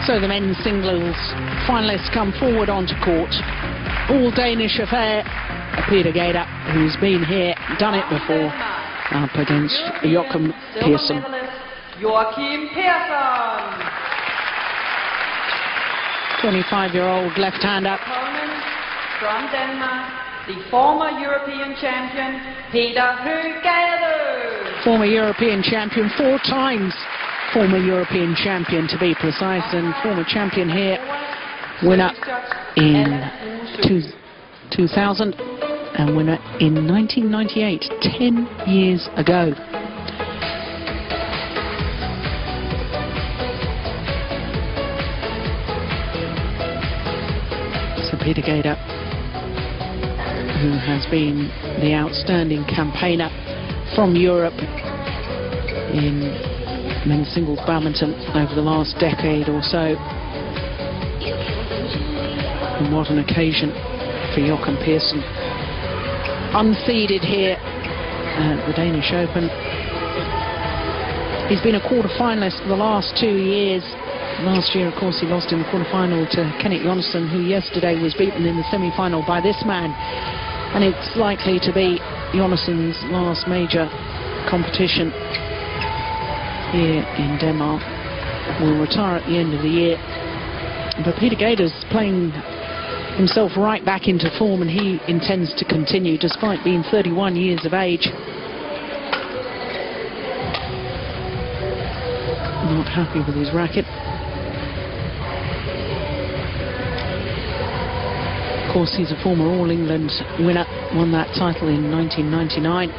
So the men's singles finalists come forward onto court. All Danish affair. Peter Gade, who's been here, done it before, up against Joachim Persson. Joachim Persson. 25-year-old left-hander. Opponent from Denmark, the former European champion, Peter Hoeg Gade. Former European champion, 4 times former European champion to be precise, and former champion here, winner in 2000 and winner in 1998, 10 years ago. So Peter Gade, who has been the outstanding campaigner from Europe in men's singles badminton over the last decade or so. And what an occasion for Joachim Persson. Unseeded here at the Danish Open. He's been a quarter-finalist for the last 2 years. Last year, of course, he lost in the quarter-final to Kenneth Johnson, who yesterday was beaten in the semi-final by this man. And it's likely to be Johnson's last major competition here in Denmark. Will retire at the end of the year. But Peter Gade is playing himself right back into form, and he intends to continue despite being 31 years of age. Not happy with his racket. Of course, he's a former All England winner, won that title in 1999.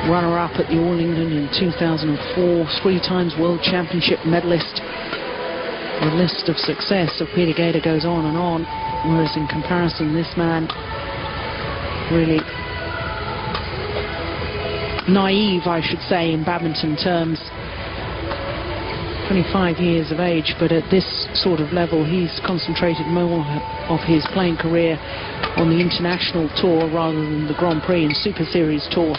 Runner-up at the All England in 2004, 3 times World Championship medalist. The list of success of Peter Gade goes on and on, whereas in comparison, this man really naive, I should say, in badminton terms. 25 years of age, but at this sort of level, he's concentrated more of his playing career on the international tour rather than the Grand Prix and Super Series tour.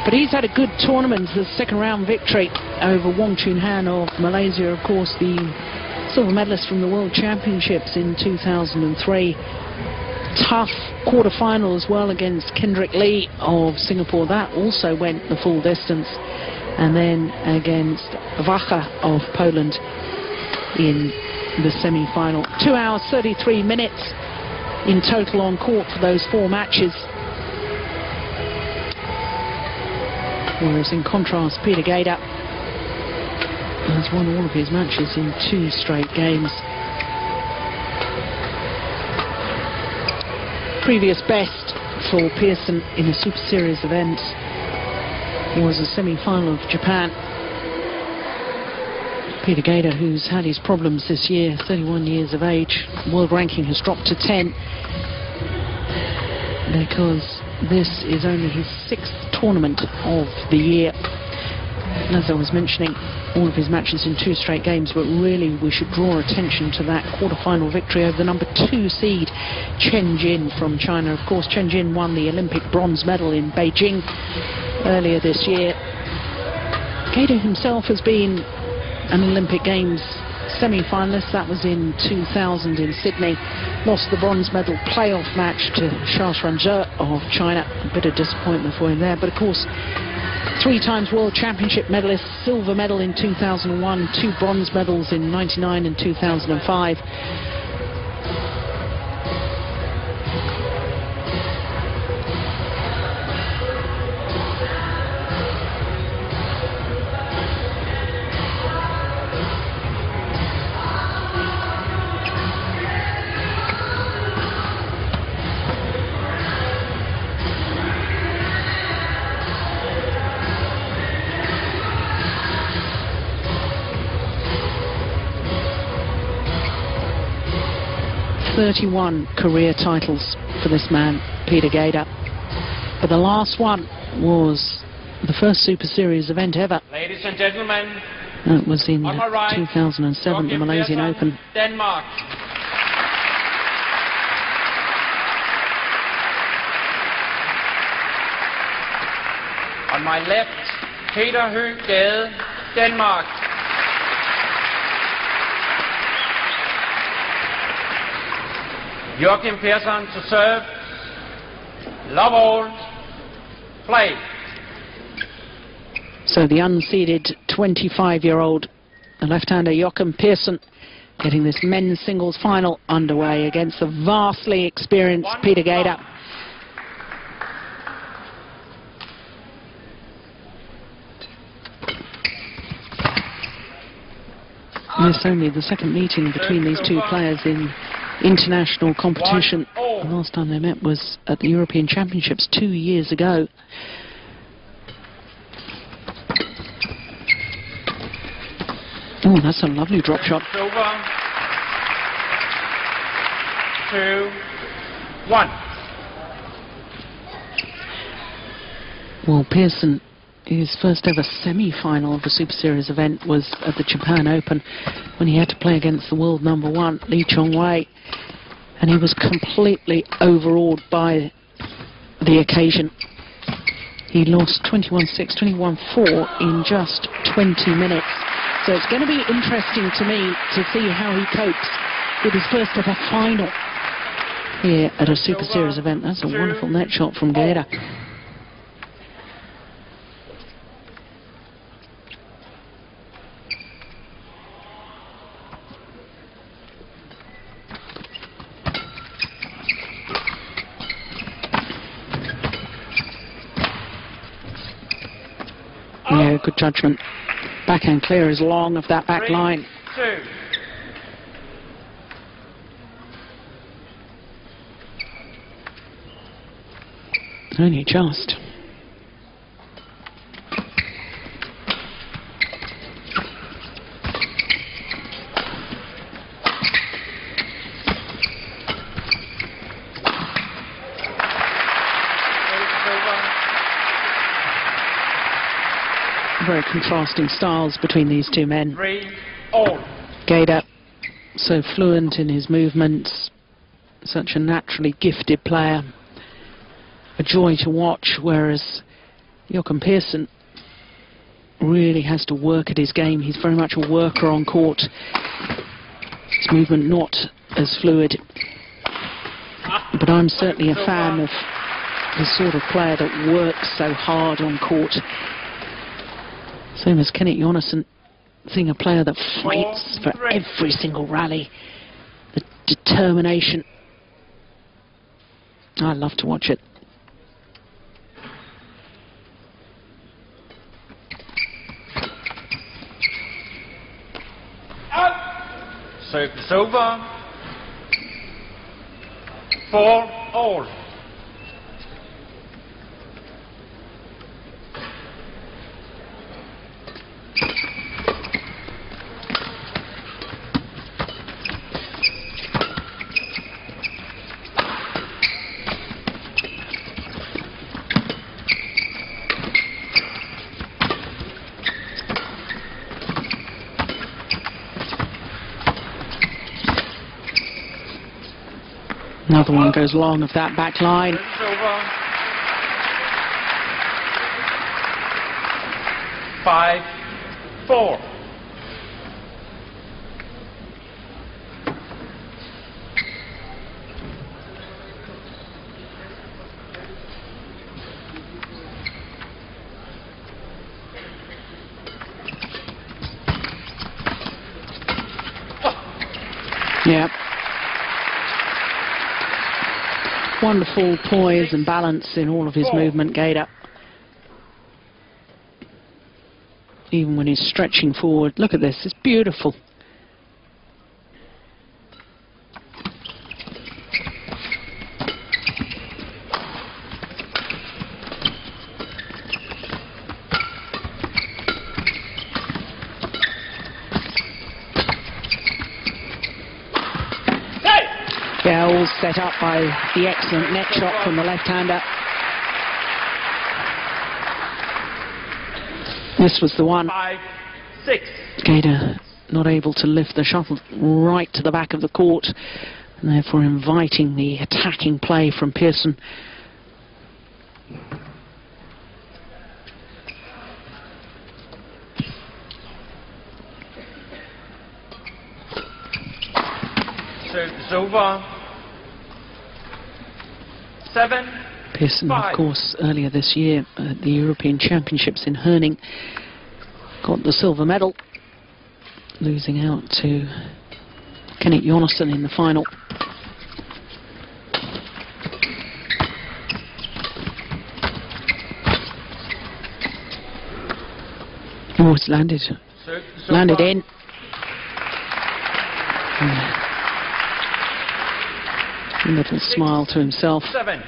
But he's had a good tournament, the second round victory over Wong Chun Han of Malaysia, of course, the silver medalist from the World Championships in 2003. Tough quarter-final as well against Kendrick Lee of Singapore. That also went the full distance. And then against Wacha of Poland in the semi-final. 2 hours, 33 minutes in total on court for those 4 matches. Whereas in contrast, Peter Gade has won all of his matches in 2 straight games. Previous best for Persson in a Super Series event was a semi-final of Japan. Peter Gade, who's had his problems this year, 31 years of age. World ranking has dropped to 10 because this is only his 6th tournament of the year. And as I was mentioning, all of his matches in 2 straight games, but really we should draw attention to that quarter-final victory over the number 2 seed, Chen Jin from China. Of course, Chen Jin won the Olympic bronze medal in Beijing earlier this year. Gade himself has been an Olympic Games semi-finalist. That was in 2000 in Sydney. Lost the bronze medal playoff match to Shaozhe of China. A bit of disappointment for him there, but of course 3 times World Championship medalist, silver medal in 2001, 2 bronze medals in 99 and 2005. ...31 career titles for this man, Peter Gade. But the last one was the first Super Series event ever. Ladies and gentlemen, That was in right, 2007, the Malaysian Open. Denmark. On my left, Peter Hoeg Gade, Denmark. Joachim Persson to serve. Love all. Play. So the unseeded 25-year-old, the left-hander Joachim Persson, getting this men's singles final underway against the vastly experienced Peter Gade. This is only the second meeting between these two players in international competition. The last time they met was at the European Championships 2 years ago. Oh, that's a lovely drop shot. 2-1. Well, Persson, his first ever semi-final of the Super Series event was at the Japan Open when he had to play against the world #1, Lee Chong-wei, and he was completely overawed by the occasion. He lost 21-6, 21-4 in just 20 minutes. So it's going to be interesting to me to see how he copes with his first ever final here at a Super Series event. That's a wonderful net shot from Gade. Yeah, good judgment. Backhand clear is long of that back line. 3-2. Only just. Very contrasting styles between these two men. 3-all. Gade, so fluent in his movements, such a naturally gifted player, a joy to watch, whereas Joachim Persson really has to work at his game. He's very much a worker on court. His movement not as fluid. But I'm certainly a fan of the sort of player that works so hard on court. Same as Kenneth Jonassen, seeing a player that fights for every single rally. The determination. I love to watch it. Service over. 4-all. Another one goes long of that back line. 5-4. Yeah. Wonderful poise and balance in all of his movement, Gade. Even when he's stretching forward. Look at this, it's beautiful. Yeah, all set up by the excellent net shot from the left-hander. This was the one. 5-6. Gade not able to lift the shuttle right to the back of the court, and therefore inviting the attacking play from Persson. Service over. Persson, of course, earlier this year at the European Championships in Herning, got the silver medal, losing out to Kenneth Jonassen in the final. Oh, it's landed in. A little smile to himself. 7.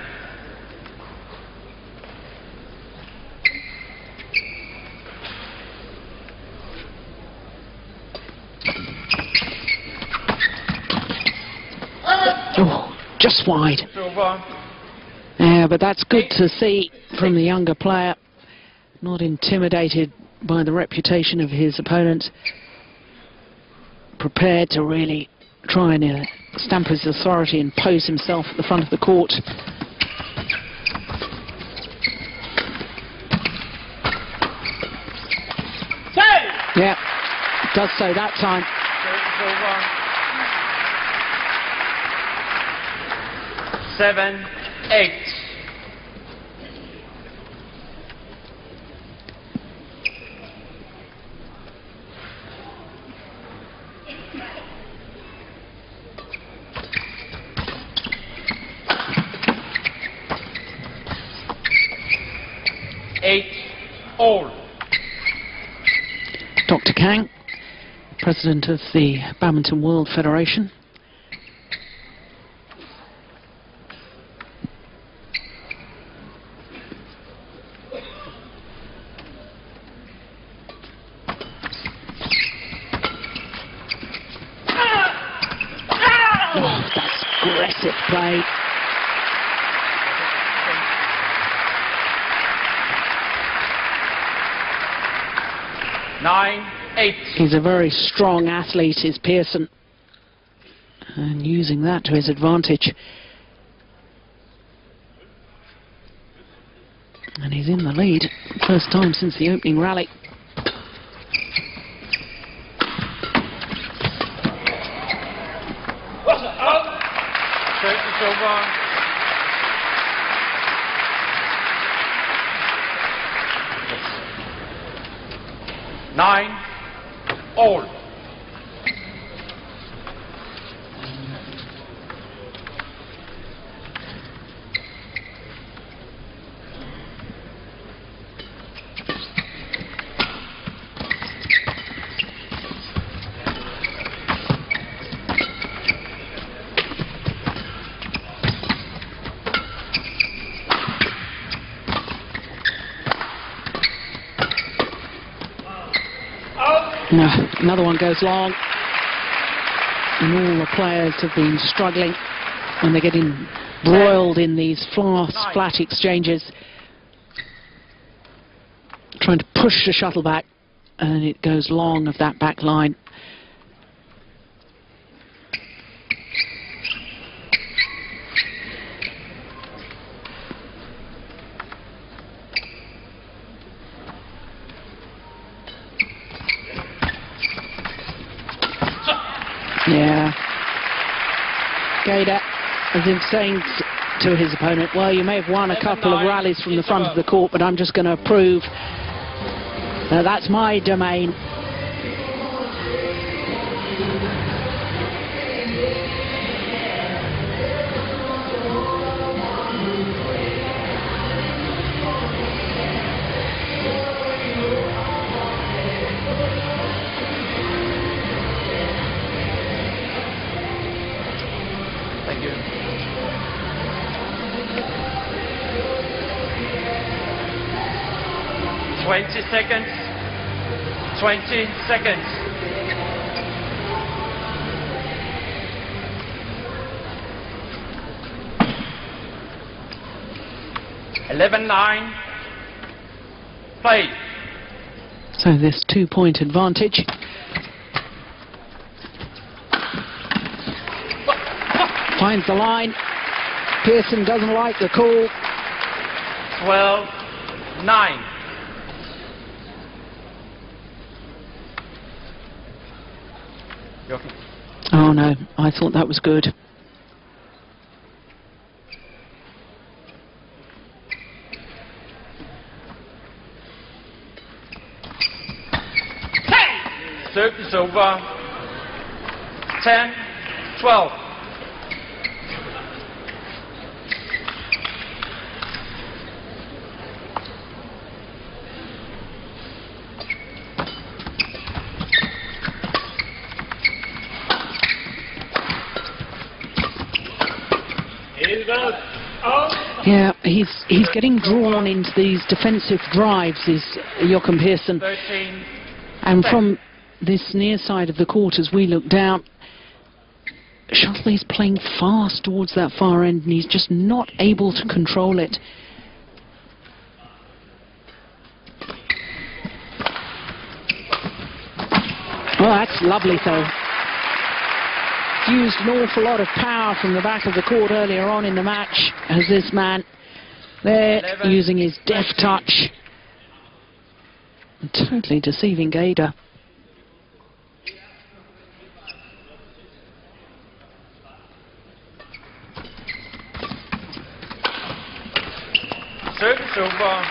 Oh, just wide. Silver. Yeah, but that's good to see from the younger player. Not intimidated by the reputation of his opponent. Prepared to really try and stamp his authority and pose himself at the front of the court. Yeah, does so that time. 7, 8. All. Dr. Kang, President of the Badminton World Federation. Oh, that's aggressive play. Nine, 8. He's a very strong athlete, is Persson, and using that to his advantage. And he's in the lead, first time since the opening rally. Silver. 9, all. No, another one goes long, and all the players have been struggling when they're getting broiled in these flat exchanges, trying to push the shuttle back, and it goes long of that back line. Yeah. Gade, as if saying to his opponent, well, you may have won a couple of rallies from the front of the court, but I'm just going to prove that that's my domain. Thank you. Twenty seconds. 20 seconds. Eleven, 9. Play. So this 2-point advantage. Finds the line. Persson doesn't like the call. 12, 9. Joachim. Oh no, I thought that was good. Service over. 10-12. Yeah, he's getting drawn into these defensive drives, is Joachim Persson. 13. And from this near side of the court, as we look down, Shotley's playing fast towards that far end, and he's just not able to control it. Oh, that's lovely, though. Used an awful lot of power from the back of the court earlier on in the match, as this man there 11, using his deft touch and totally deceiving Gade. Service over.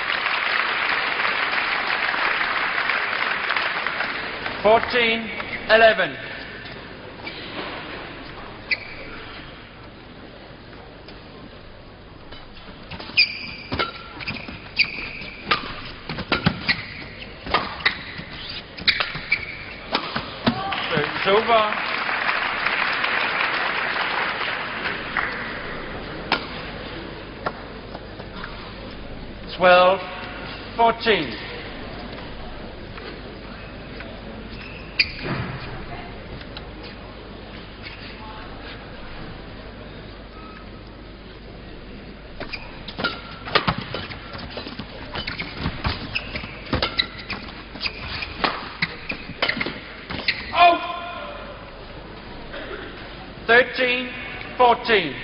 14-11. Service over. 12-14. Oh! 13-14.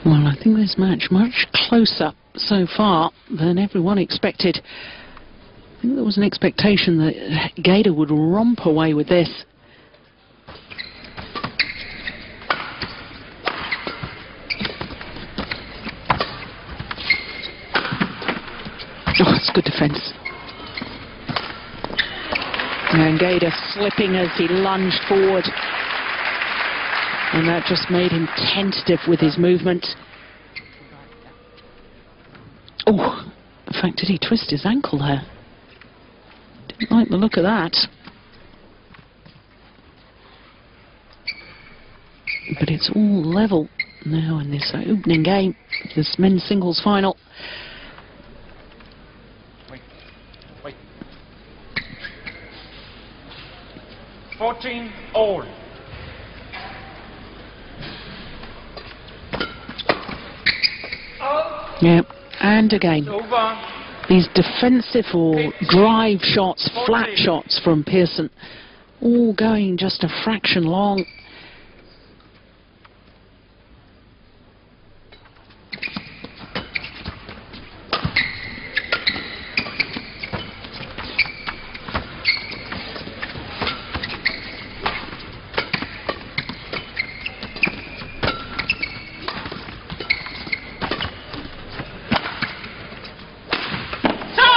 Well, I think this match much closer so far than everyone expected. I think there was an expectation that Gade would romp away with this. Oh, it's good defence. And Gade slipping as he lunged forward. And that just made him tentative with his movement. Oh, in fact, did he twist his ankle there? Didn't like the look of that. But it's all level now in this opening game, this men's singles final. Wait. 14 all. Yep, and again, Over. these defensive or drive shots, flat shots from Persson, all going just a fraction long.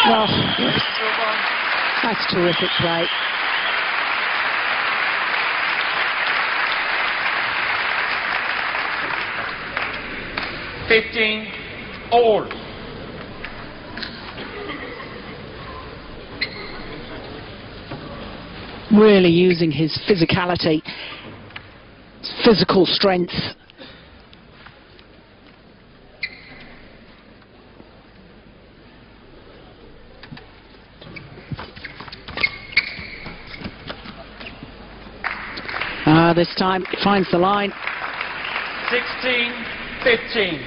Well, that's terrific play. All. Really using his physicality, physical strength. This time it finds the line. 16-15.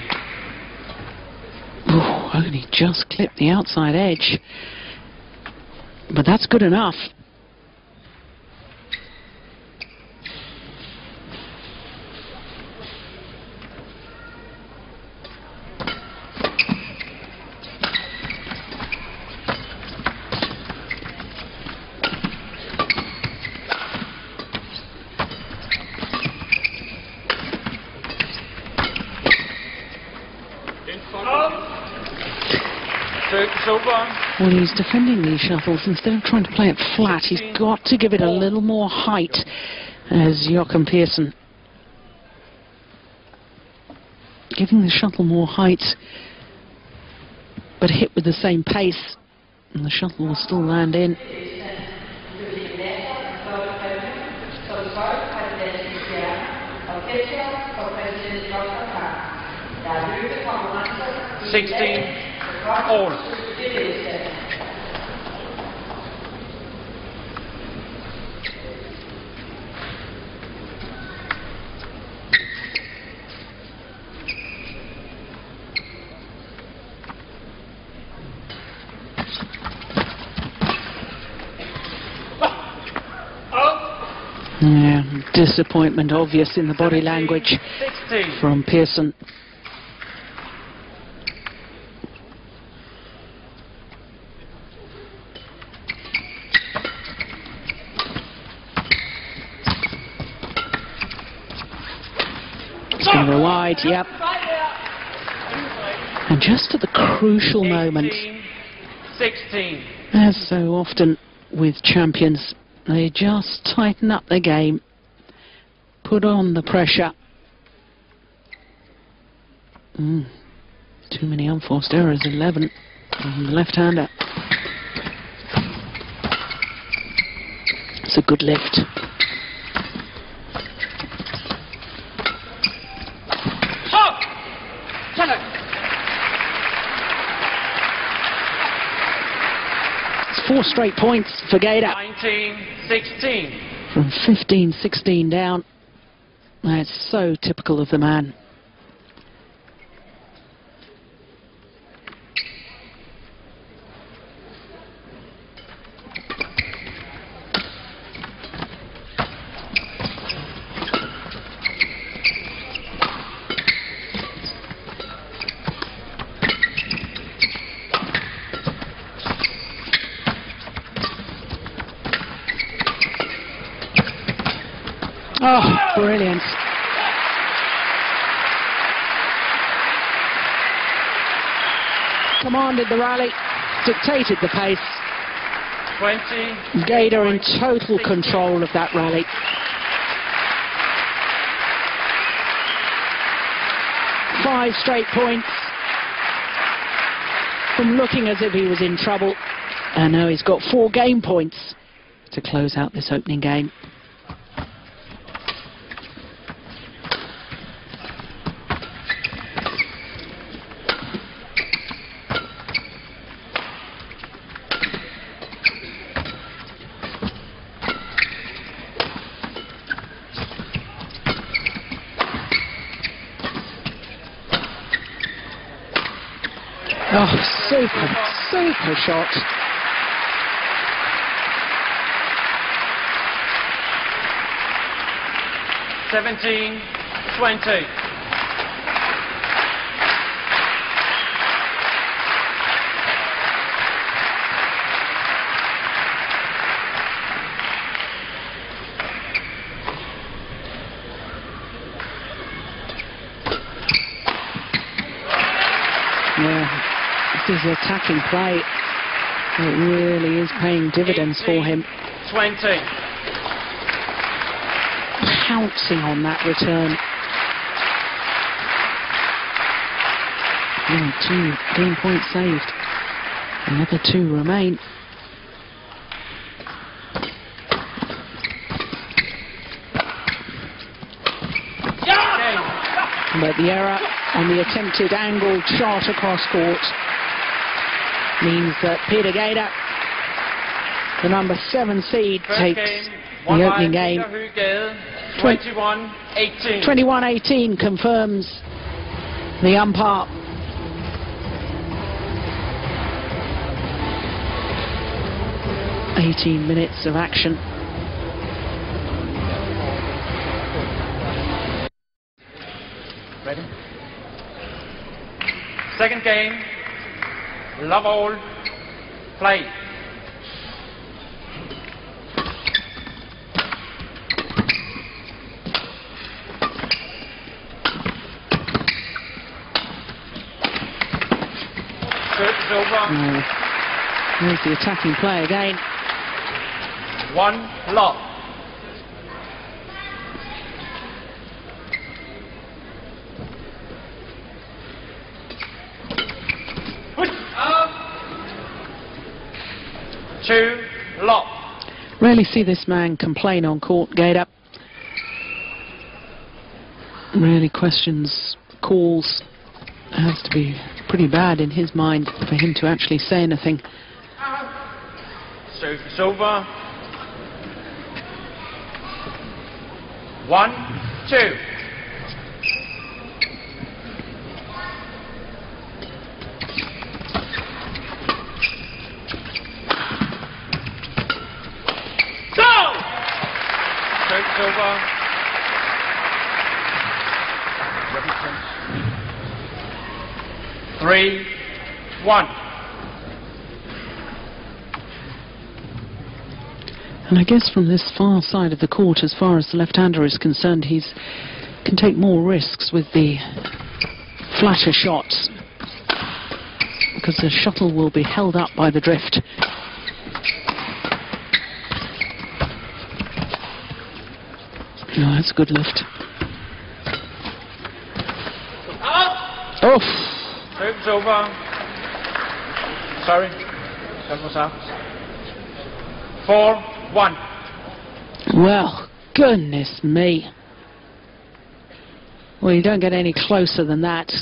Oh, only just clipped the outside edge. But that's good enough. It's over. When he's defending these shuttles, instead of trying to play it flat, he's got to give it a little more height, as Joachim Persson. Giving the shuttle more height, but hit with the same pace, and the shuttle will still land in. All. Yeah, disappointment obvious in the body language from Persson. It's going to go wide, yep. And just at the crucial moment, 16. as so often with champions, they just tighten up their game, put on the pressure. Too many unforced errors, 11 on the left-hander. It's a good lift. It's 4 straight points for Gade. 19-16. From 15-16 down. That's so typical of the man. Oh, brilliant. Commanded the rally, dictated the pace. 20. Gade in total control of that rally. Five straight points from looking as if he was in trouble. And now he's got 4 game points to close out this opening game. Oh, super shot. $17-20. Yeah. This is attacking play. It really is paying dividends for him. 20. Pouncing on that return. 2 game points saved. Another 2 remain. But the error on the attempted angled shot across court means that Peter Gade, the number 7 seed, takes the opening game. 21-18. 21-18 confirms the umpire. "18 minutes of action." Ready? Second game. Love all. Play. Service over. There's the attacking play again. 1 love. Two love. Rarely see this man complain on court, Gade. Rarely questions calls. It has to be pretty bad in his mind for him to actually say anything. Service over. 1, 2. Go! Service over. 3, 1. And I guess from this far side of the court, as far as the left-hander is concerned, he can take more risks with the flatter shots, because the shuttle will be held up by the drift. Oh, that's a good lift. Oh! Service over. Sorry. That was out. 4, 1. Well, goodness me. Well, you don't get any closer than that.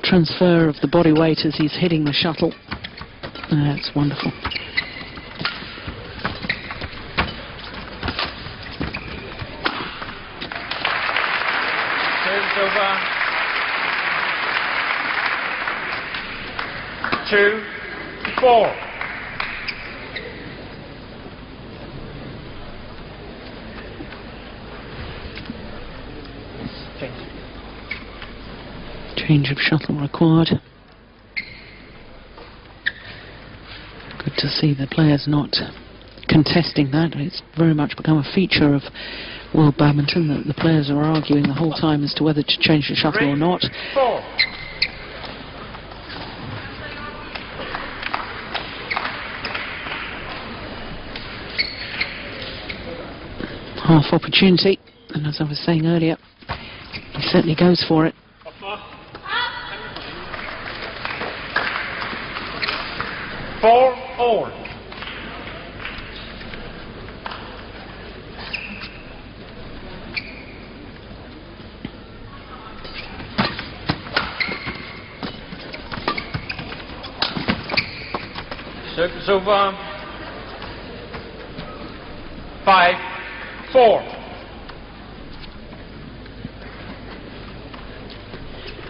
Transfer of the body weight as he's hitting the shuttle. That's wonderful. Service over. 2, 4. Change of shuttle required. Good to see the players not contesting that. It's very much become a feature of world badminton that the players are arguing the whole time as to whether to change the shuttle 3, or not. 4. Half opportunity, and as I was saying earlier, he certainly goes for it. 4 all. Service over. 5, 4.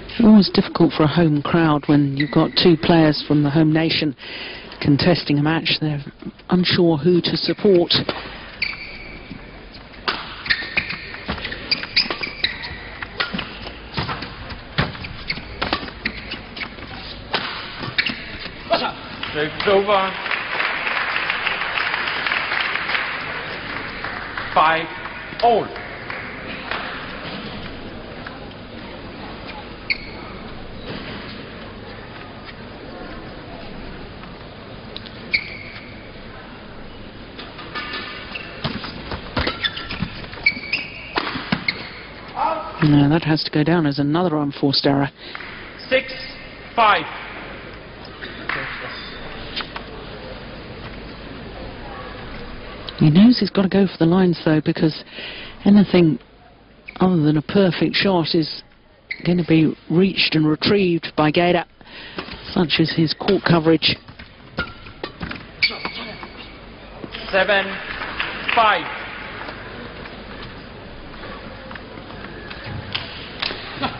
It's always difficult for a home crowd when you've got two players from the home nation contesting a match. They're unsure who to support. Service over. 5 all. No, that has to go down as another unforced error. 6, 5. He knows he's got to go for the lines though, because anything other than a perfect shot is going to be reached and retrieved by Gade, such as his court coverage. 7, 5.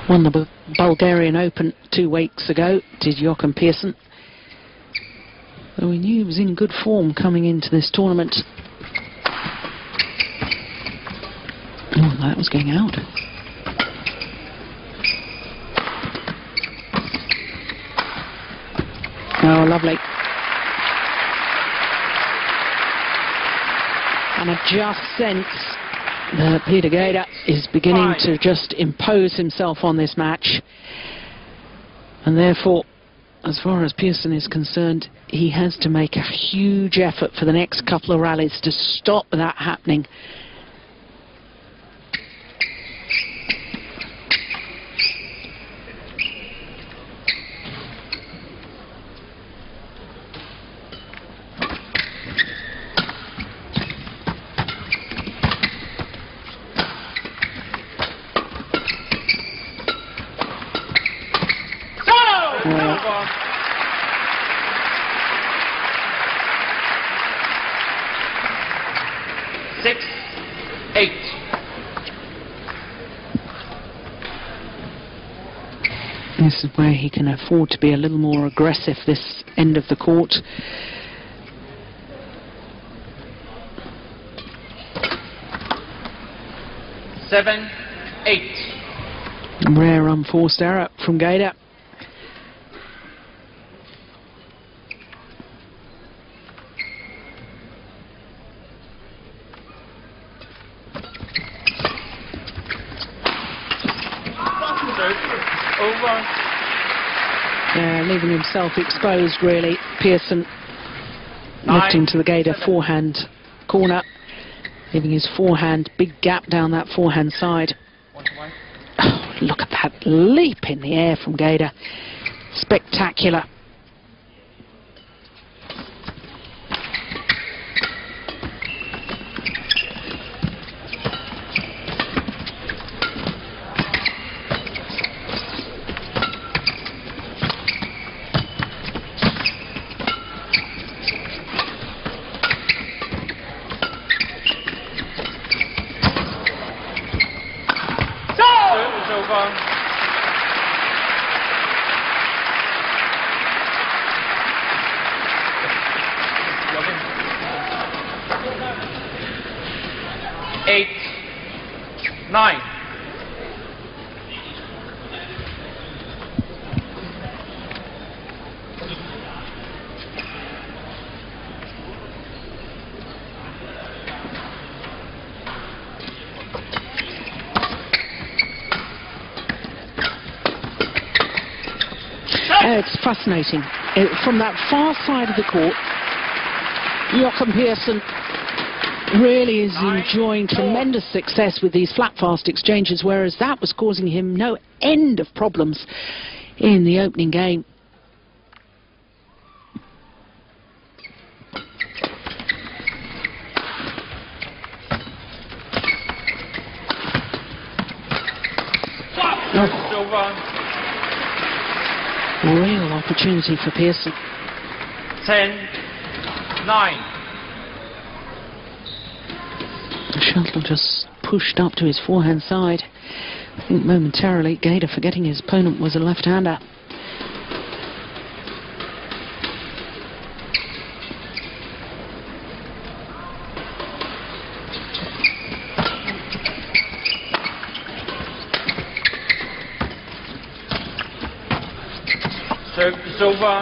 Won the Bulgarian Open 2 weeks ago, did Joachim Persson. So we knew he was in good form coming into this tournament. Oh, that was going out. Oh, lovely. And I just sense Peter Gade is beginning to just impose himself on this match, and therefore, as far as Persson is concerned, he has to make a huge effort for the next couple of rallies to stop that happening. This is where he can afford to be a little more aggressive this end of the court. Seven, 8. Rare unforced error from Gade. Leaving himself exposed, really. Persson lifting to the Gade forehand corner, leaving his forehand, big gap down that forehand side. Oh, look at that leap in the air from Gade. Spectacular. It's fascinating. From that far side of the court, Joachim Persson really is enjoying tremendous success with these flat fast exchanges, whereas that was causing him no end of problems in the opening game. Real opportunity for Persson. 10-9. The shuttle just pushed up to his forehand side. I think momentarily Gade, forgetting his opponent was a left-hander.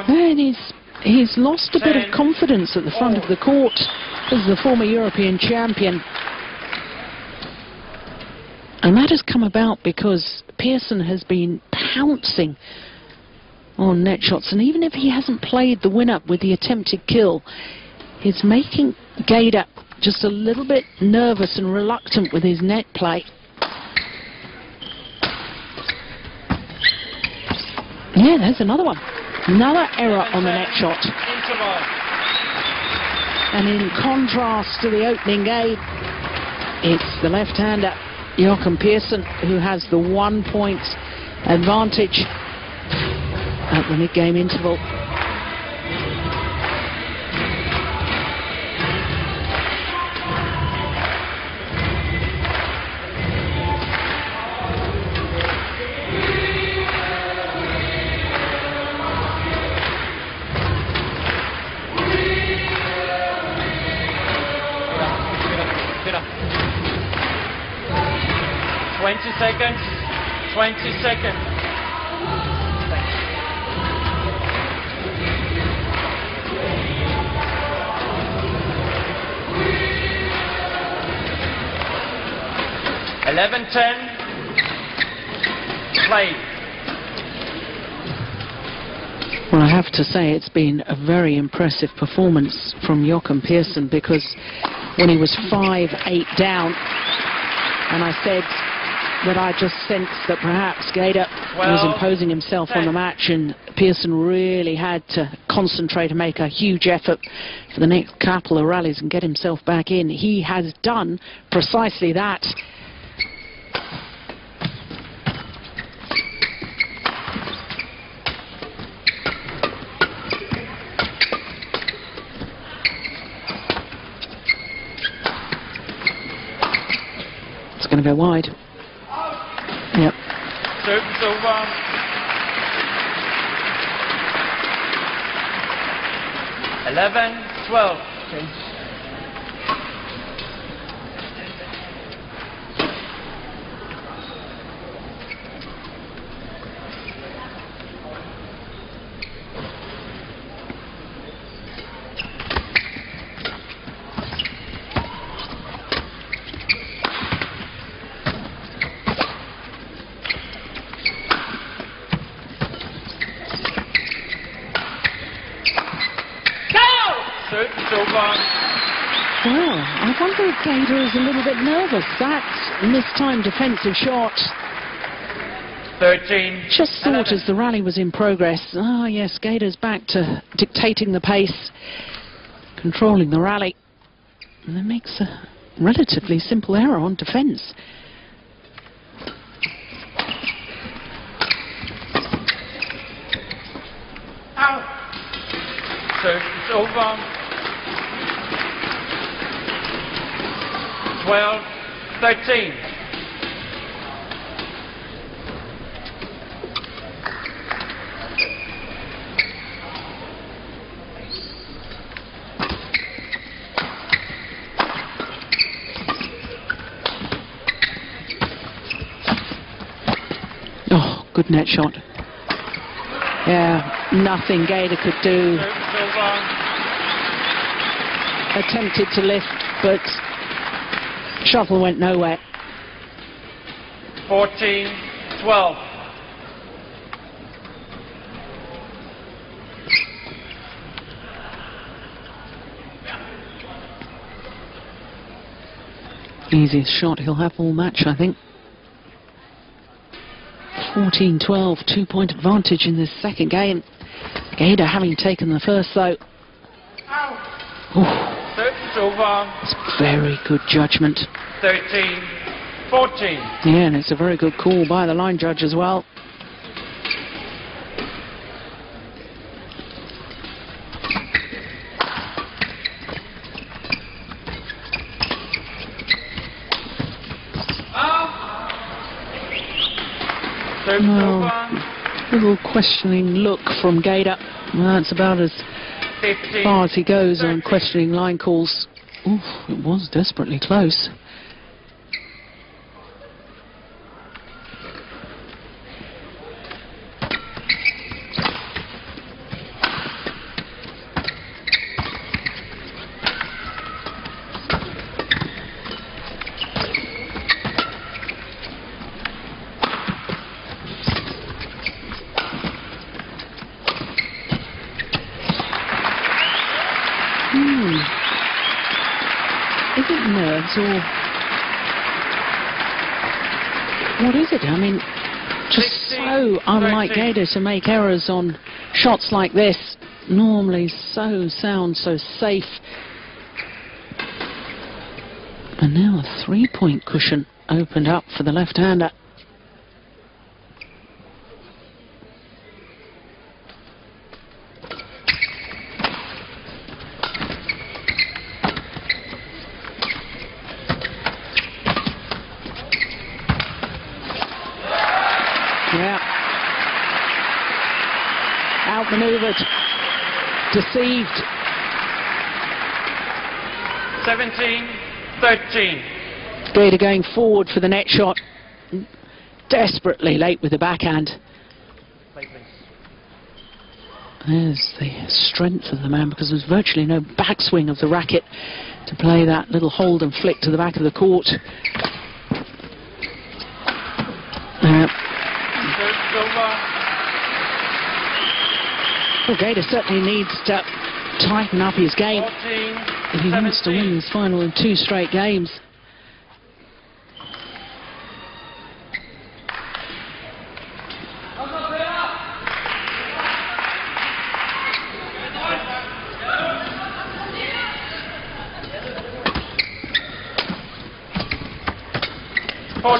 And he's lost a bit of confidence at the front of the court as the former European champion. And that has come about because Persson has been pouncing on net shots, and even if he hasn't played the win-up with the attempted kill, he's making Gade just a little bit nervous and reluctant with his net play. Yeah, there's another one. Another error on the net shot. And in contrast to the opening game, it's the left-hander Joachim Persson who has the 1 point advantage at the mid-game interval. Seconds. 20 seconds. 11-10. Play. Well, I have to say it's been a very impressive performance from Joachim Persson, because when he was 5-8 down, and I said that I just sensed that perhaps Gade was imposing himself on the match, and Persson really had to concentrate and make a huge effort for the next couple of rallies and get himself back in. He has done precisely that. It's going to go wide. Yep. Service over. Eleven, 12. Okay. Well, I wonder if Gade is a little bit nervous. That mistimed defensive shot. 13. Just thought as the rally was in progress. Ah, yes, Gade's back to dictating the pace, controlling the rally, and then makes a relatively simple error on defence. Service over. 12, 13. Oh, good net shot. Yeah, nothing Gade could do. Attempted to lift, but shuttle went nowhere. 14, 12. Easiest shot he'll have all match, I think. 14-12, 2-point advantage in this second game. Gade having taken the first, though. Over. It's very good judgment. 13, 14. Yeah, and it's a very good call by the line judge as well. Well, little questioning look from Gade. Well, that's about as 15, far as he goes 13. on questioning line calls. Oof, it was desperately close. Is it nerves or what is it? I mean, just 16, so unlike 13. Gade to make errors on shots like this. Normally so sound, so safe. And now a 3-point cushion opened up for the left-hander. Yeah. Outmaneuvered. Deceived. 17, 13. Gade going forward for the net shot. Desperately late with the backhand. Play, please. There's the strength of the man, because there's virtually no backswing of the racket to play that little hold and flick to the back of the court. over. Well, Gade certainly needs to tighten up his game 14, if he wants to 17. win this final in 2 straight games. Well,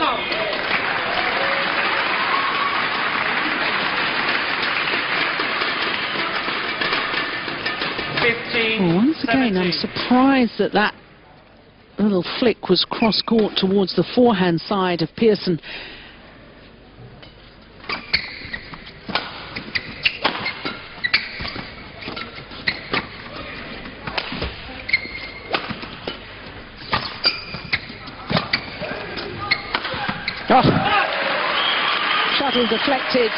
once again, I'm surprised that that little flick was cross-court towards the forehand side of Persson. Oh. Shuttle deflected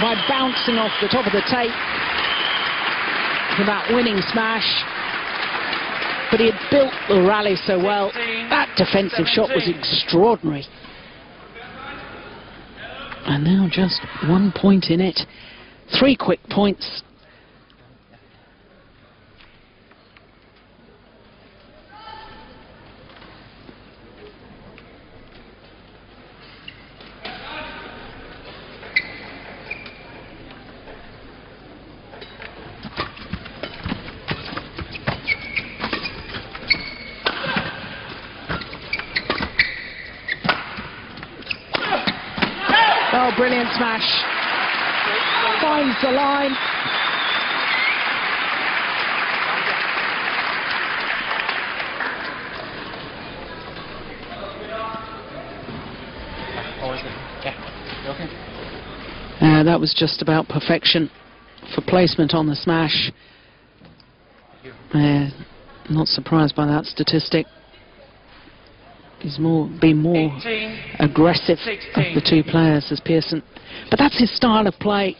by bouncing off the top of the tape for that winning smash. But he had built the rally so well. That defensive shot was extraordinary. And now just 1 point in it. 3 quick points. Oh, brilliant smash. Finds the line. That was just about perfection for placement on the smash. Not surprised by that statistic. He's been more 18, aggressive 16. of the 2 players as Persson. But that's his style of play.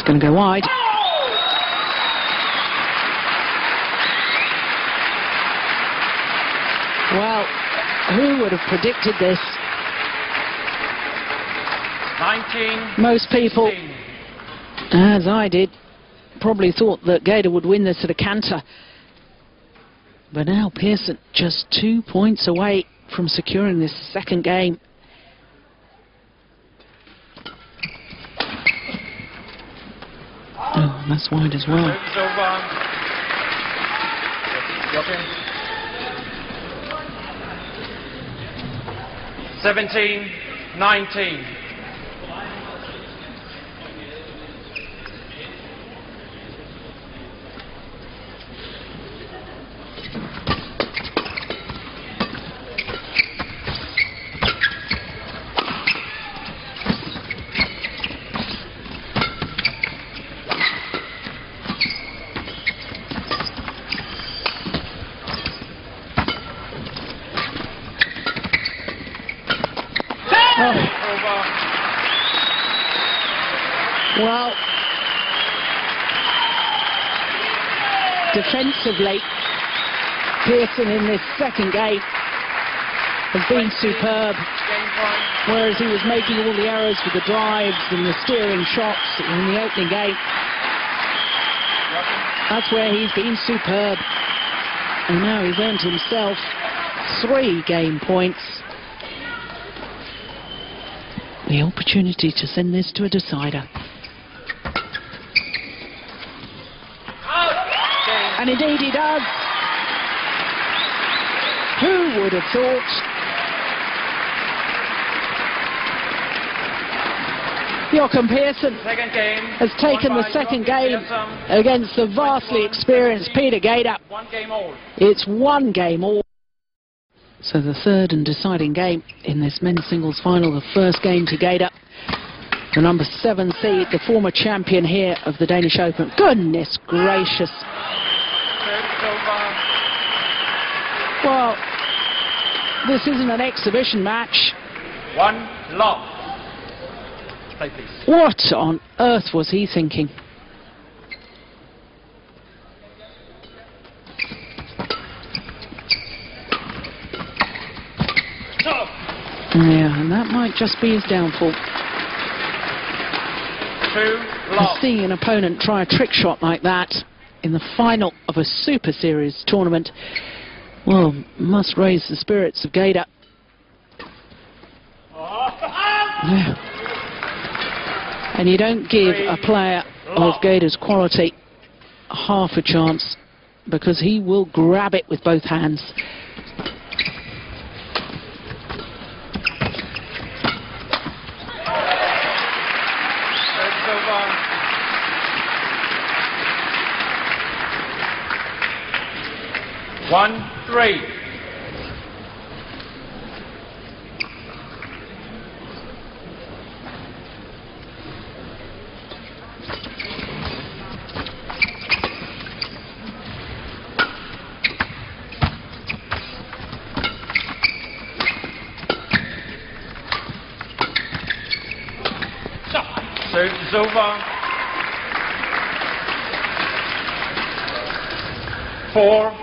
Going to go wide. Well, who would have predicted this? 19, Most people, 16. as I did, probably thought that Gade would win this at a canter. But now Persson just 2 points away from securing this second game. Oh, that's wide as well. It's over. Joachim. 17, 19. Well, defensively, Persson in this second game has been superb, whereas he was making all the errors with the drives and the steering shots in the opening game. That's where he's been superb. And now he's earned himself 3 game points. The opportunity to send this to a decider. And indeed he does. Who would have thought? Joachim Persson has taken the second game against the vastly experienced Peter Gade. 1 game all. It's 1 game all. So the third and deciding game in this men's singles final, the first game to Gade. The number 7 seed, the former champion here of the Danish Open. Goodness gracious. Well, this isn't an exhibition match. 1-love. Play, please. What on earth was he thinking? Yeah, and that might just be his downfall. 2-love. Seeing an opponent try a trick shot like that in the final of a Super Series tournament, well, must raise the spirits of Gade. Yeah. And you don't give a player of Gade's quality half a chance, because he will grab it with both hands. One, 3. Service is over. 4-1.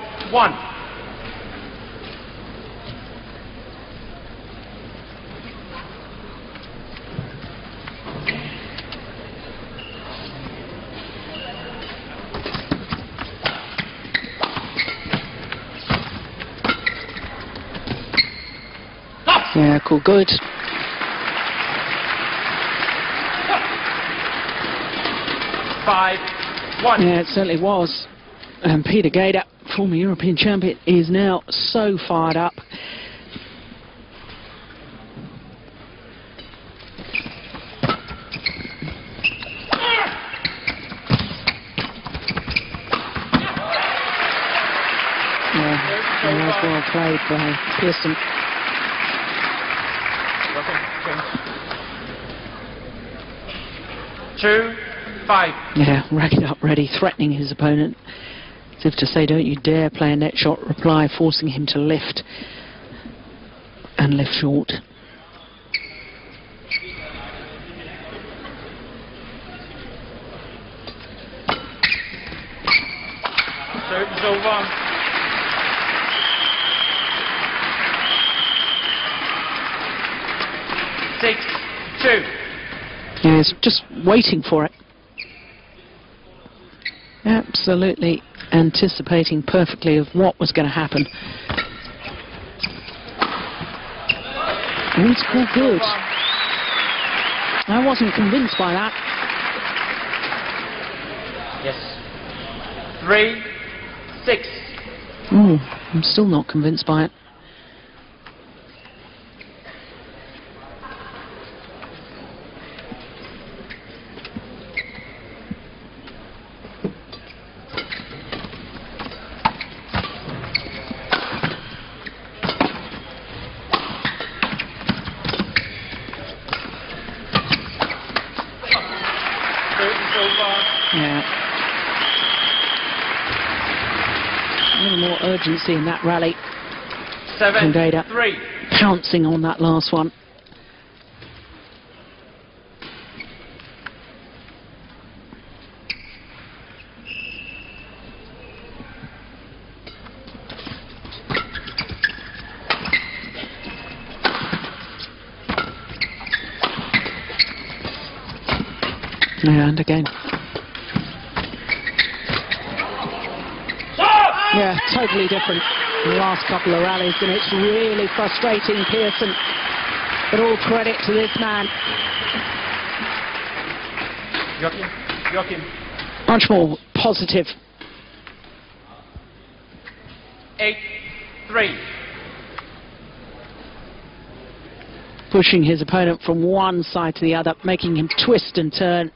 Yeah, cool, good. 5-1. Yeah, it certainly was. And Peter Gade, former European champion, is now so fired up. Yeah, that was well played by Persson. 2-5. Yeah, racked up ready, threatening his opponent. As if to say, don't you dare play a net shot reply, forcing him to lift. And lift short. Service over. 6-2. Yeah, he's just waiting for it. Absolutely anticipating perfectly of what was going to happen. Oh, it's all good. I wasn't convinced by that. Yes. 3-6. Oh, I'm still not convinced by it. Yeah. A little more urgency in that rally. 7-3. Pouncing on that last one. Yeah, and again. Yeah, totally different in the last couple of rallies, and it's really frustrating Persson. But all credit to this man. Joachim. Much more positive. 8-3. Pushing his opponent from one side to the other, making him twist and turn.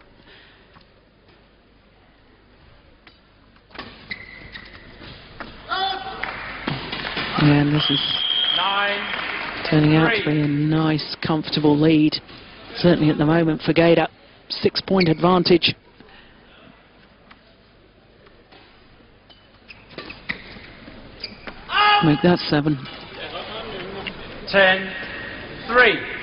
And this is turning out to be a nice, comfortable lead. Certainly at the moment for Gade, 6-point advantage. Make that 7. 10-3.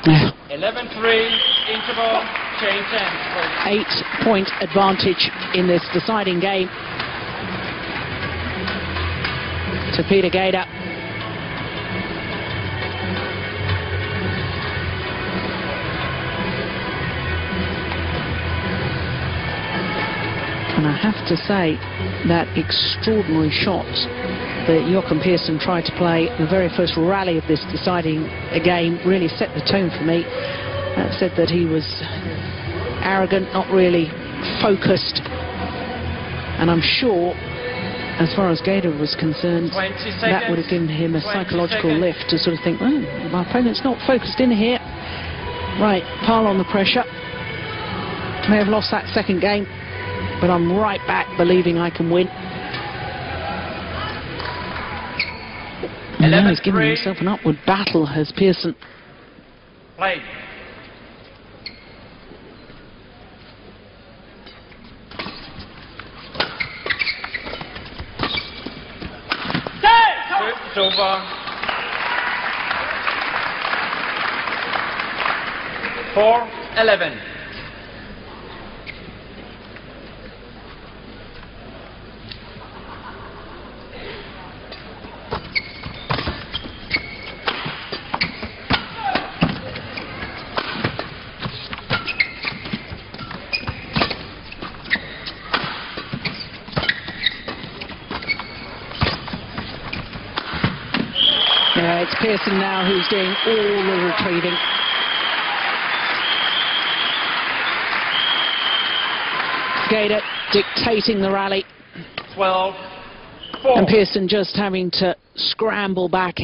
Yeah. 11-3, interval, change ends. 8-point advantage in this deciding game to Peter Gade. And I have to say that extraordinary shot that Joachim Persson tried to play the very first rally of this deciding game really set the tone for me. That said that he was arrogant, not really focused, and I'm sure as far as Gade was concerned that would have given him a psychological lift to sort of think, oh, my opponent's not focused in here, right, pile on the pressure. May have lost that second game, but I'm right back believing I can win. And now he's giving himself an upward battle as Persson. Play. It's over. 4-11. It's Persson now who's doing all the retrieving. Gade dictating the rally. 12-4. And Persson just having to scramble back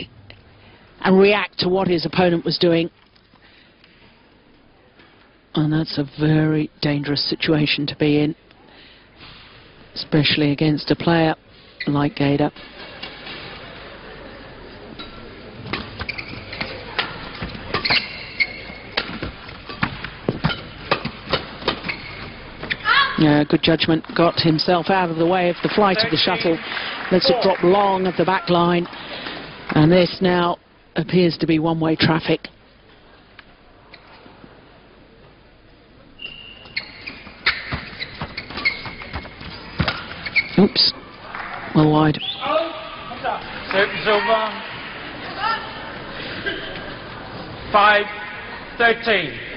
and react to what his opponent was doing. And that's a very dangerous situation to be in, especially against a player like Gade. Yeah, good judgment, got himself out of the way of the flight of the shuttle, lets it drop long at the back line, and this now appears to be one-way traffic. Oops, well wide. Service over. 5-13.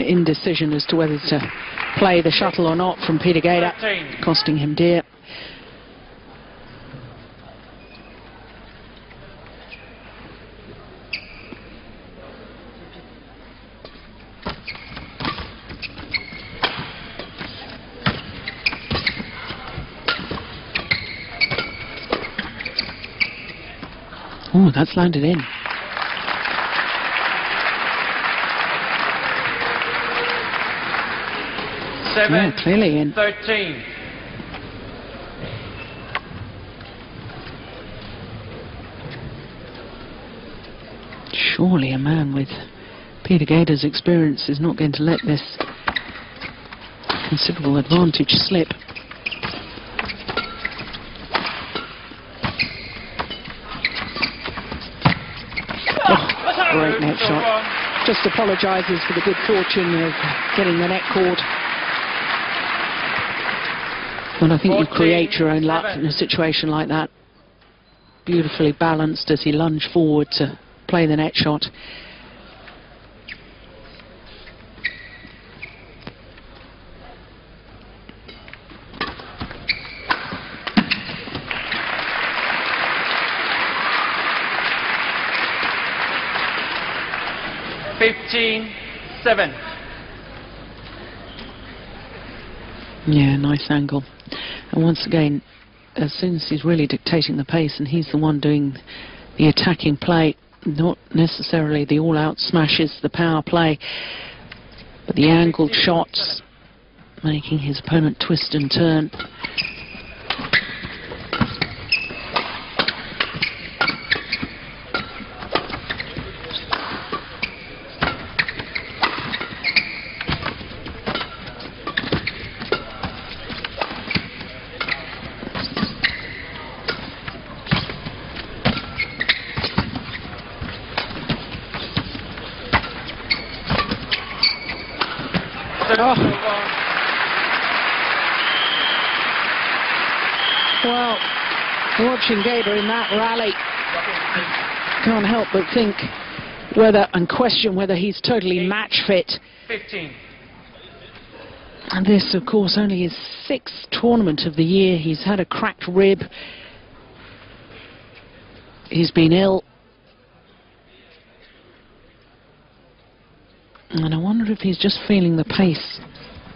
Indecision as to whether to play the shuttle or not from Peter Gade, costing him dear. Oh, that's landed in. 7-13. Surely a man with Peter Gade's experience is not going to let this considerable advantage slip. Oh, great net shot. Just apologises for the good fortune of getting the net caught. But I think you create your own luck in a situation like that. Beautifully balanced as he lunged forward to play the net shot. (15-7). Yeah, nice angle. And once again, as soon as he's really dictating the pace and he's the one doing the attacking play, not necessarily the all-out smashes, the power play, but the angled shots, making his opponent twist and turn. Oh. Well, watching Gade in that rally, can't help but think whether and question whether he's totally match fit. 15. And this, of course, only his 6th tournament of the year. He's had a cracked rib. He's been ill. And I wonder if he's just feeling the pace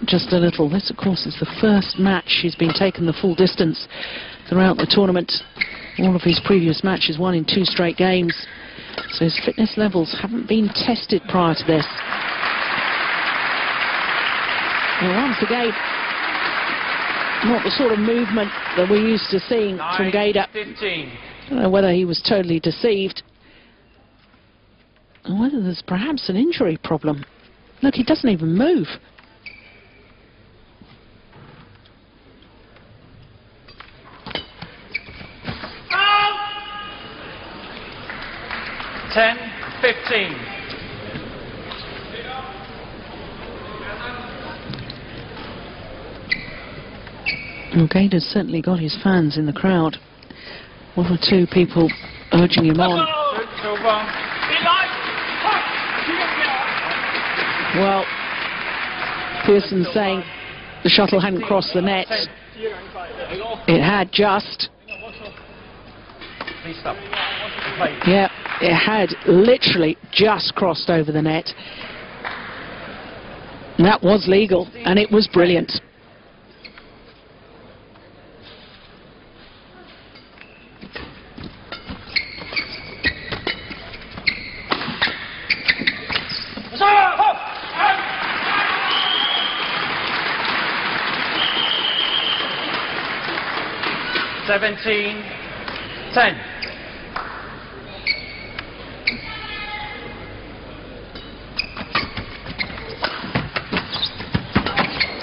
just a little. This, of course, is the first match he's been taken the full distance throughout the tournament. All of his previous matches won in 2 straight games. So his fitness levels haven't been tested prior to this. Well, once again, not the sort of movement that we're used to seeing from Gade. 15. I don't know whether he was totally deceived, or whether there's perhaps an injury problem. Look, he doesn't even move. Oh! 10, 15. Well, Gade has certainly got his fans in the crowd. 1 or 2 people urging him on. Well, Persson saying the shuttle hadn't crossed the net. It had just. Please stop. Yeah, it had literally just crossed over the net. And that was legal, and it was brilliant. Seventeen, 10.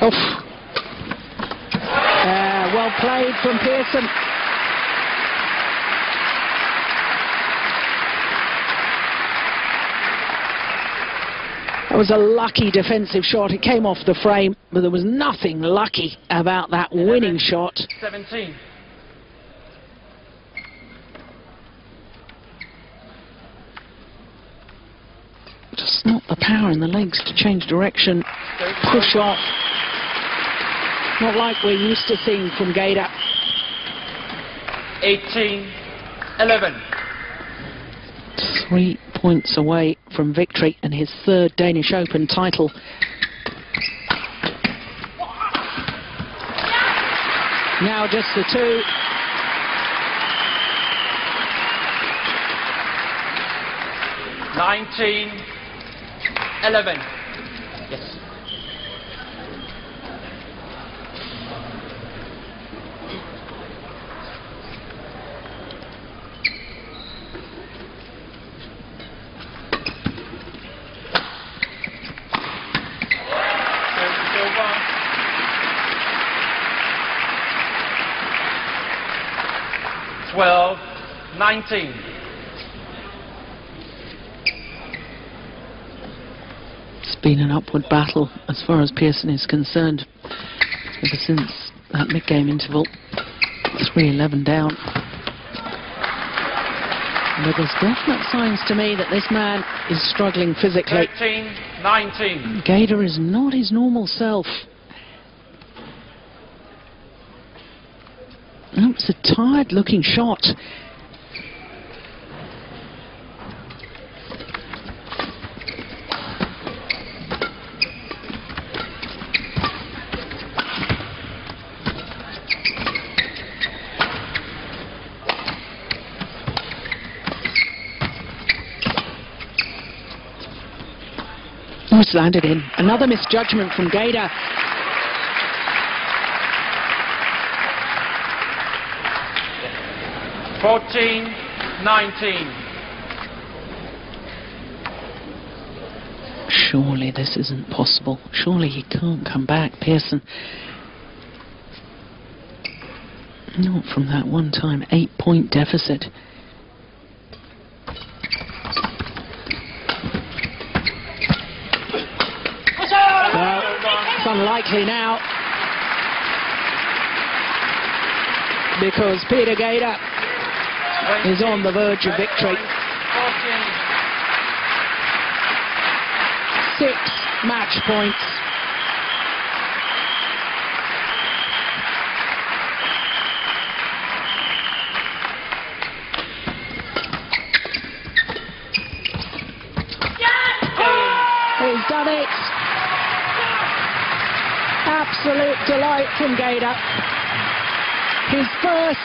Oof. Well played from Persson. That was a lucky defensive shot. It came off the frame, but there was nothing lucky about that winning shot. 17. Just not the power in the legs to change direction, push off. Not like we're used to seeing from Gade. 18, 11. 3 points away from victory and his 3rd Danish Open title. Now just the 2. $19, 11. Yes. $12, 19. It's been an upward battle as far as Persson is concerned ever since that mid-game interval. 3-11 down. But there's definite signs to me that this man is struggling physically. 13, 19. Gade is not his normal self. Oh, it's a tired-looking shot. it's landed in. Another misjudgment from Gade. Fourteen, 19. Surely this isn't possible. Surely he can't come back, Persson. Not from that one-time 8-point deficit. Well, it's unlikely now, because Peter Gade is on the verge of victory. 6 match points. He's done it. Absolute delight from Gade. His first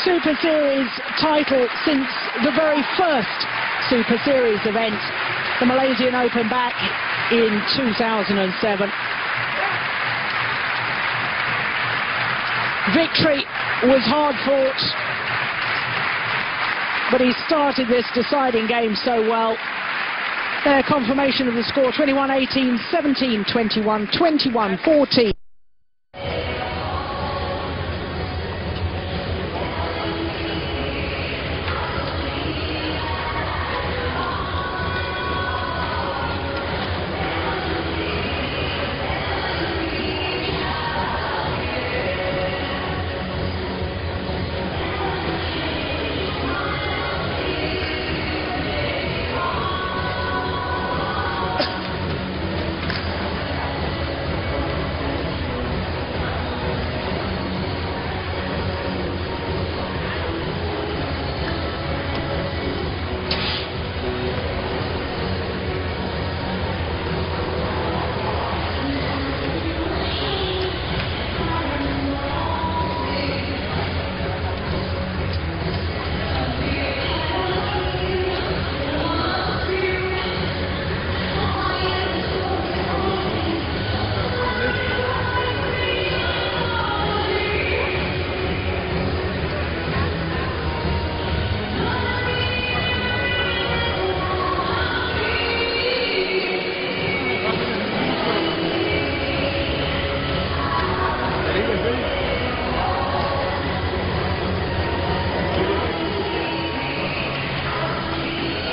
Super Series title since the very first Super Series event, the Malaysian Open back in 2007. Victory was hard fought, but he started this deciding game so well. Their confirmation of the score: 21-18, 17-21, 21-14.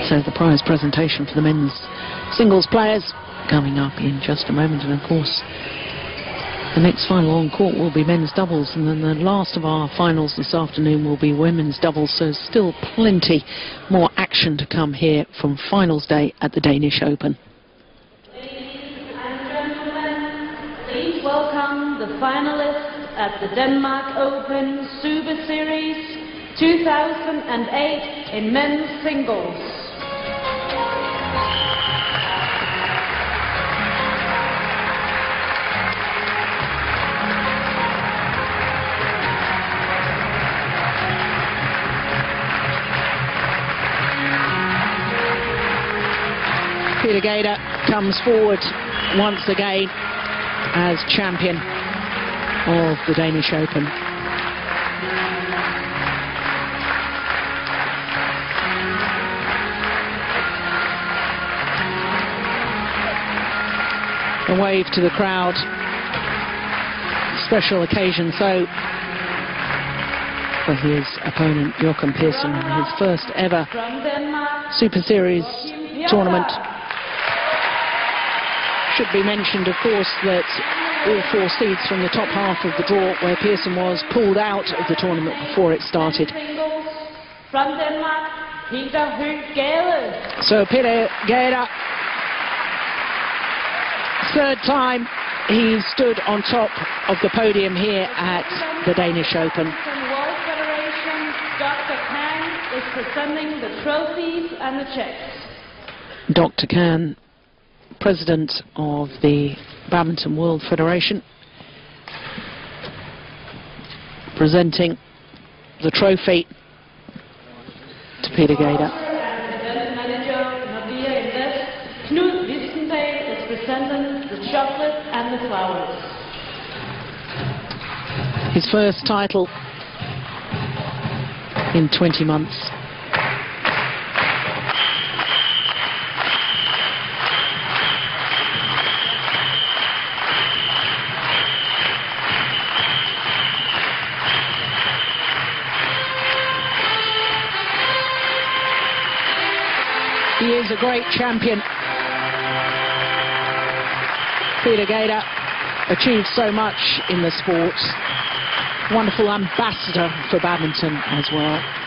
So the prize presentation for the men's singles players coming up in just a moment, and of course the next final on court will be men's doubles, and then the last of our finals this afternoon will be women's doubles. So still plenty more action to come here from finals day at the Danish Open. Ladies and gentlemen, please welcome the finalists at the Denmark Open Super Series 2008 in men's singles. Peter Gade comes forward once again as champion of the Danish Open. A wave to the crowd. Special occasion so for his opponent Joachim Persson, his first ever Super Series tournament. Should be mentioned, of course, that all 4 seeds from the top half of the draw, where Persson was, pulled out of the tournament before it started. From Denmark, Peter Hoeg Gade. So Peter Gade, third time he stood on top of the podium here at the Danish Open. From World Federation, Dr. Kang is presenting the trophies and the checks. Dr. Kang, President of the Badminton World Federation, presenting the trophy to Peter Gade. and the flowers. His first title in 20 months. He is a great champion. Peter Gade achieved so much in the sport. Wonderful ambassador for badminton as well.